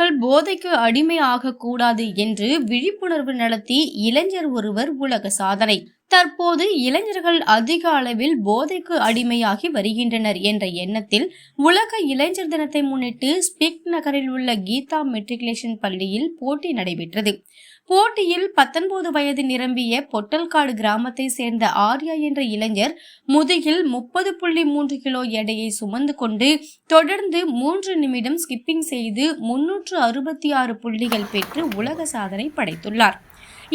இளைஞர்கள் போதைக்கு அடிமை ஆகக்கூடாது என்று விழிப்புணர்வு நடத்தி இளைஞர் ஒருவர் உலக சாதனை. தற்போது இளைஞர்கள் அதிக அளவில் போதைக்கு அடிமையாகி வருகின்றனர் என்ற எண்ணத்தில் உலக இளைஞர் தினத்தை முன்னிட்டு ஸ்பிக் நகரில் உள்ள கீதா மெட்ரிகுலேஷன் பள்ளியில் போட்டி நடைபெற்றது. போட்டியில் 19 வயது நிரம்பிய பொட்டல்காடு கிராமத்தை சேர்ந்த ஆர்யா என்ற இளைஞர் முதுகில் 30.3 கிலோ எடையை சுமந்து கொண்டு தொடர்ந்து 3 நிமிடம் ஸ்கிப்பிங் செய்து 366 புள்ளிகள் பெற்று உலக சாதனை படைத்துள்ளார்.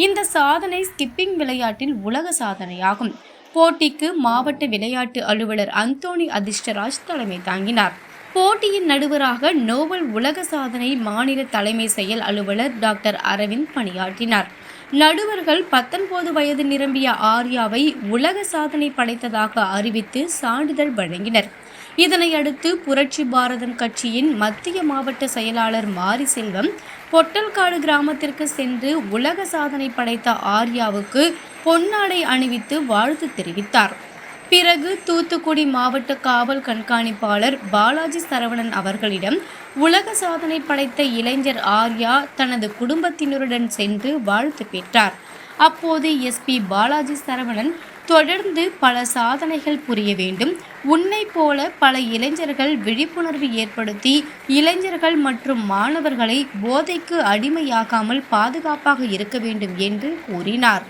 இந்த சாதனை ஸ்கிப்பிங் விளையாட்டில் உலக சாதனையாகும். போட்டிக்கு மாவட்ட விளையாட்டு அலுவலர் அந்தோணி அதிர்ஷ்டராஜ் தலைமை தாங்கினார். போட்டியின் நடுவராக நோபல் உலக சாதனை மாநில தலைமை செயல் அலுவலர் டாக்டர் அரவிந்த் பணியாற்றினார். நடுவர்கள் 19 வயது நிரம்பிய ஆர்யாவை உலக சாதனை படைத்ததாக அறிவித்து சான்றிதழ் வழங்கினர். இதனையடுத்து புரட்சி பாரதம் கட்சியின் மத்திய மாவட்ட செயலாளர் மாரி செல்வம் பொட்டல்காடு கிராமத்திற்கு சென்று உலக சாதனை படைத்த ஆர்யாவுக்கு பொன்னாடை அணிவித்து வாழ்த்து தெரிவித்தார். பிறகு தூத்துக்குடி மாவட்ட காவல் கண்காணிப்பாளர் பாலாஜி சரவணன் அவர்களிடம் உலக சாதனை படைத்த இளைஞர் ஆர்யா தனது குடும்பத்தினருடன் சென்று வாழ்த்து பெற்றார். அப்போது எஸ்பி பாலாஜி சரவணன், தொடர்ந்து பல சாதனைகள் புரிய வேண்டும், உன்னை போல பல இளைஞர்கள் விழிப்புணர்வு ஏற்படுத்தி இளைஞர்கள் மற்றும் மாணவர்களை போதைக்கு அடிமையாகாமல் பாதுகாப்பாக இருக்க வேண்டும் என்று கூறினார்.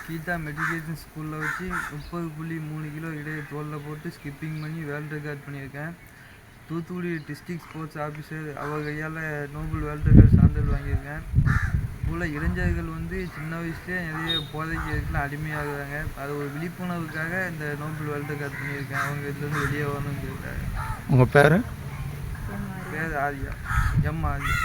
கீதா மெட்ரிகுலேஷன் ஸ்கூலில் வச்சு 30.3 கிலோ இடையை தோலில் போட்டு ஸ்கிப்பிங் பண்ணி வேர்ல்டு ரெக்கார்ட் பண்ணியிருக்கேன். தூத்துக்குடி டிஸ்ட்ரிக்ட் ஸ்போர்ட்ஸ் ஆஃபீஸர் அவர் கையால் நோபல் வேர்ல்டு ரெக்கார்ட் சான்றிதழ் வாங்கியிருக்கேன். போல் இளைஞர்கள் சின்ன வயசுலேயே நிறைய போதைக்கு இதுக்கெலாம் அடிமையாகுறாங்க. அது ஒரு விழிப்புணர்வுக்காக இந்த நோபல் வேர்ல்டு ரெக்கார்ட் பண்ணியிருக்கேன். அவங்க இதுலேருந்து வெளியே வரணுங்கிறதுக்காக. உங்கள் பேர்? ஆர்யா, எம் ஆர்யா.